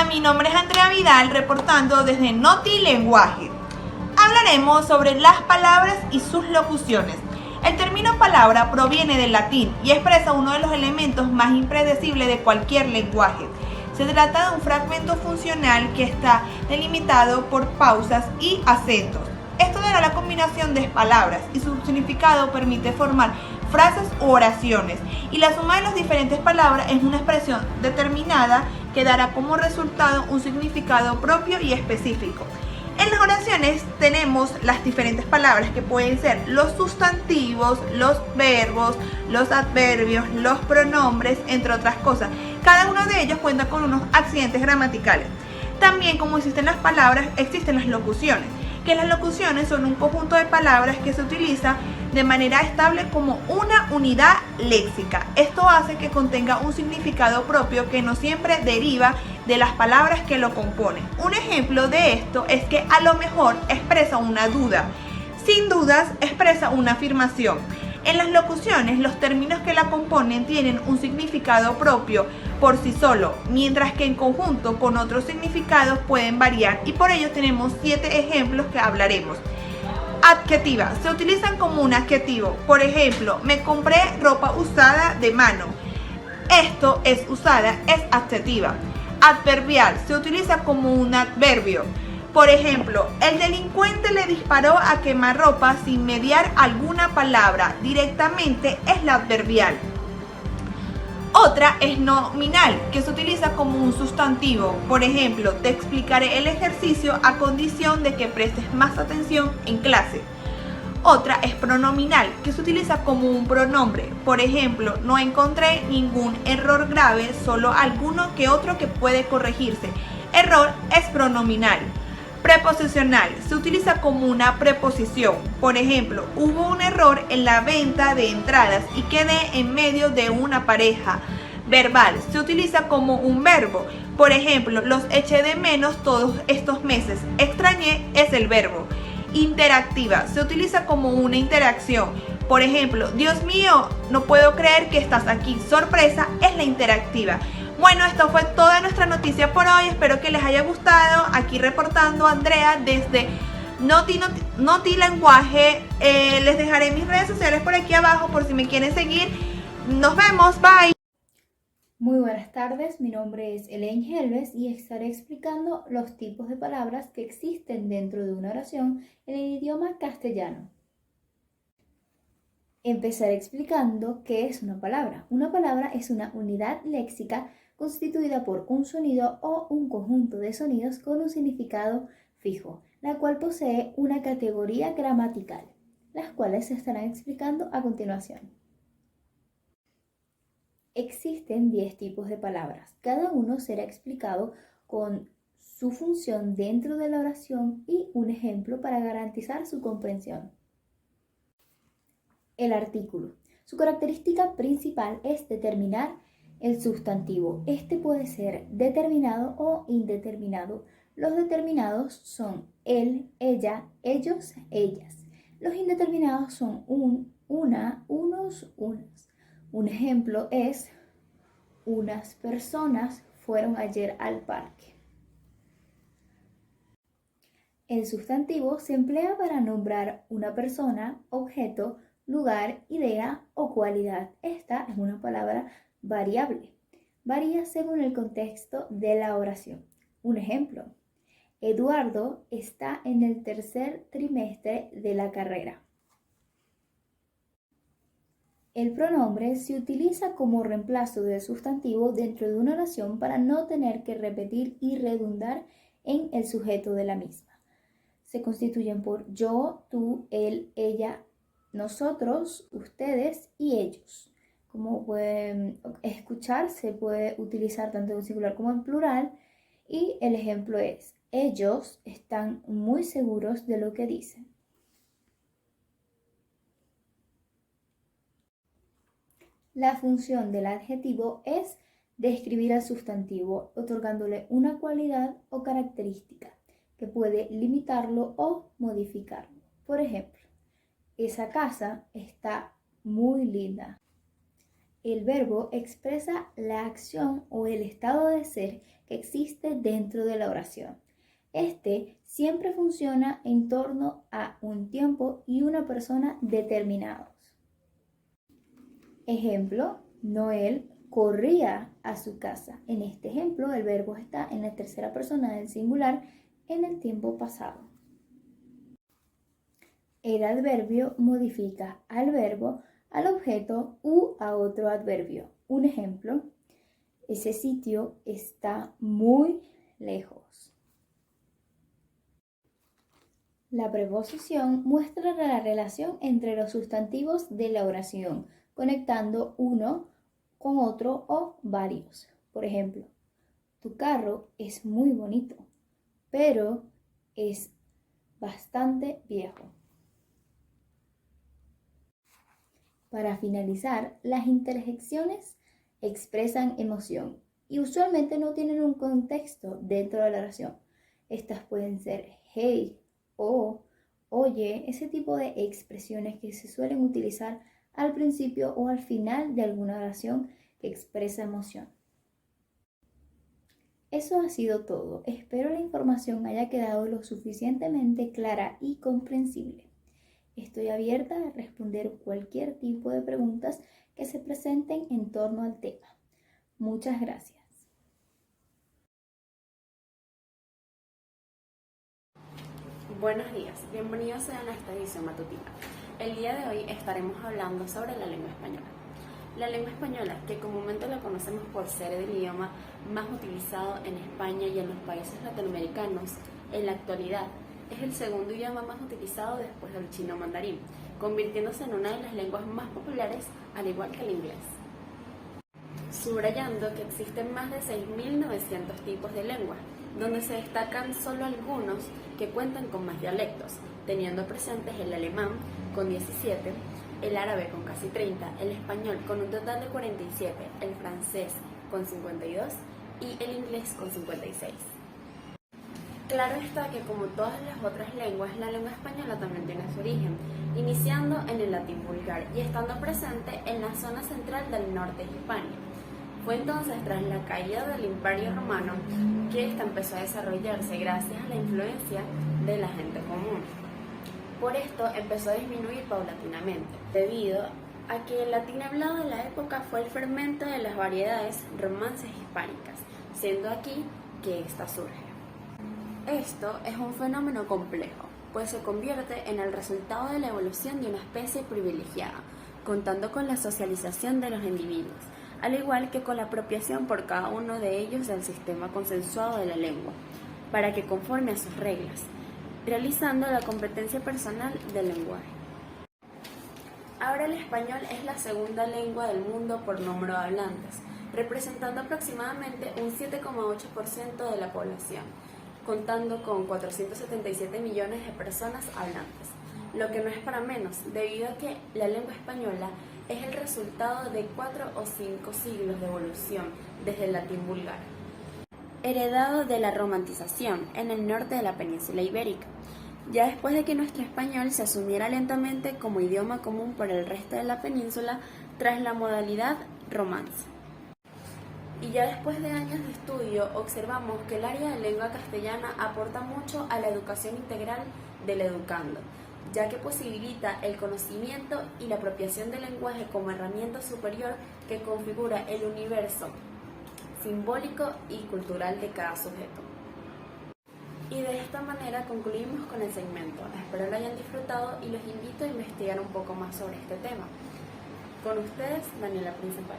mi nombre es Andrea Vidal, reportando desde Noti Lenguaje. Hablaremos sobre las palabras y sus locuciones. El término palabra proviene del latín y expresa uno de los elementos más impredecibles de cualquier lenguaje. Se trata de un fragmento funcional que está delimitado por pausas y acentos. Esto dará la combinación de palabras y su significado permite formar frases u oraciones, y la suma de las diferentes palabras es una expresión determinada que dará como resultado un significado propio y específico. En las oraciones tenemos las diferentes palabras que pueden ser los sustantivos, los verbos, los adverbios, los pronombres, entre otras cosas. Cada uno de ellos cuenta con unos accidentes gramaticales. También, como existen las palabras, existen las locuciones, que las locuciones son un conjunto de palabras que se utiliza de manera estable como una unidad léxica. Esto hace que contenga un significado propio que no siempre deriva de las palabras que lo componen. Un ejemplo de esto es que a lo mejor expresa una duda, sin dudas expresa una afirmación. En las locuciones, los términos que la componen tienen un significado propio por sí solo, mientras que en conjunto con otros significados pueden variar, y por ello tenemos 7 ejemplos que hablaremos. Adjetiva, se utilizan como un adjetivo. Por ejemplo, me compré ropa usada de mano. Esto es usada, es adjetiva. Adverbial, se utiliza como un adverbio. Por ejemplo, el delincuente le disparó a quemarropa sin mediar alguna palabra. Directamente es la adverbial. Otra es nominal, que se utiliza como un sustantivo. Por ejemplo, te explicaré el ejercicio a condición de que prestes más atención en clase. Otra es pronominal, que se utiliza como un pronombre. Por ejemplo, no encontré ningún error grave, solo alguno que otro que puede corregirse. Error es pronominal. Preposicional, se utiliza como una preposición. Por ejemplo, hubo un error en la venta de entradas y quedé en medio de una pareja. Verbal, se utiliza como un verbo. Por ejemplo, los eché de menos todos estos meses. Extrañé es el verbo. Interactiva, se utiliza como una interacción. Por ejemplo, Dios mío, no puedo creer que estás aquí. Sorpresa es la interactiva. Bueno, esto fue toda nuestra noticia por hoy. Espero que les haya gustado. Aquí reportando Andrea desde Noti Lenguaje. Les dejaré mis redes sociales por aquí abajo por si me quieren seguir. Nos vemos, bye. Muy buenas tardes, mi nombre es Elaine Helves y estaré explicando los tipos de palabras que existen dentro de una oración en el idioma castellano. Empezaré explicando qué es una palabra. Una palabra es una unidad léxica constituida por un sonido o un conjunto de sonidos con un significado fijo, la cual posee una categoría gramatical, las cuales se estarán explicando a continuación. Existen 10 tipos de palabras. Cada uno será explicado con su función dentro de la oración y un ejemplo para garantizar su comprensión. El artículo. Su característica principal es determinar el sustantivo. Este puede ser determinado o indeterminado. Los determinados son él, ella, ellos, ellas. Los indeterminados son una, unos, unas. Un ejemplo es: unas personas fueron ayer al parque. El sustantivo se emplea para nombrar una persona, objeto, lugar, idea o cualidad. Esta es una palabra variable. Varía según el contexto de la oración. Un ejemplo: Eduardo está en el tercer trimestre de la carrera. El pronombre se utiliza como reemplazo del sustantivo dentro de una oración para no tener que repetir y redundar en el sujeto de la misma. Se constituyen por yo, tú, él, ella, nosotros, ustedes y ellos. Como pueden escuchar, se puede utilizar tanto en singular como en plural, y el ejemplo es: ellos están muy seguros de lo que dicen. La función del adjetivo es describir al sustantivo, otorgándole una cualidad o característica que puede limitarlo o modificarlo. Por ejemplo, esa casa está muy linda. El verbo expresa la acción o el estado de ser que existe dentro de la oración. Este siempre funciona en torno a un tiempo y una persona determinados. Ejemplo, Noel corría a su casa. En este ejemplo, el verbo está en la tercera persona del singular en el tiempo pasado. El adverbio modifica al verbo, al objeto u a otro adverbio. Un ejemplo, ese sitio está muy lejos. La preposición muestra la relación entre los sustantivos de la oración, conectando uno con otro o varios. Por ejemplo, tu carro es muy bonito, pero es bastante viejo. Para finalizar, las interjecciones expresan emoción y usualmente no tienen un contexto dentro de la oración. Estas pueden ser hey o oye, ese tipo de expresiones que se suelen utilizar al principio o al final de alguna oración que expresa emoción. Eso ha sido todo. Espero la información haya quedado lo suficientemente clara y comprensible. Estoy abierta a responder cualquier tipo de preguntas que se presenten en torno al tema. Muchas gracias. Buenos días, bienvenidos sean a esta edición matutina. El día de hoy estaremos hablando sobre la lengua española. La lengua española, que comúnmente la conocemos por ser el idioma más utilizado en España y en los países latinoamericanos, en la actualidad es el segundo idioma más utilizado después del chino mandarín, convirtiéndose en una de las lenguas más populares, al igual que el inglés. Subrayando que existen más de 6.900 tipos de lengua, donde se destacan solo algunos que cuentan con más dialectos, teniendo presentes el alemán con 17, el árabe con casi 30, el español con un total de 47, el francés con 52 y el inglés con 56. Claro está que como todas las otras lenguas, la lengua española también tiene su origen, iniciando en el latín vulgar y estando presente en la zona central del norte de Hispania. Fue entonces tras la caída del Imperio Romano que esta empezó a desarrollarse gracias a la influencia de la gente común. Por esto empezó a disminuir paulatinamente, debido a que el latín hablado de la época fue el fermento de las variedades romances hispánicas, siendo aquí que ésta surge. Esto es un fenómeno complejo, pues se convierte en el resultado de la evolución de una especie privilegiada, contando con la socialización de los individuos, al igual que con la apropiación por cada uno de ellos del sistema consensuado de la lengua, para que conforme a sus reglas, realizando la competencia personal del lenguaje. Ahora el español es la segunda lengua del mundo por número de hablantes, representando aproximadamente un 7,8% de la población, contando con 477 millones de personas hablantes, lo que no es para menos, debido a que la lengua española es el resultado de 4 o 5 siglos de evolución desde el latín vulgar, heredado de la romantización en el norte de la península ibérica, ya después de que nuestro español se asumiera lentamente como idioma común por el resto de la península tras la modalidad romance. Y ya después de años de estudio observamos que el área de lengua castellana aporta mucho a la educación integral del educando, ya que posibilita el conocimiento y la apropiación del lenguaje como herramienta superior que configura el universo simbólico y cultural de cada sujeto. Y de esta manera concluimos con el segmento. Espero lo hayan disfrutado y los invito a investigar un poco más sobre este tema. Con ustedes, Daniela Principal.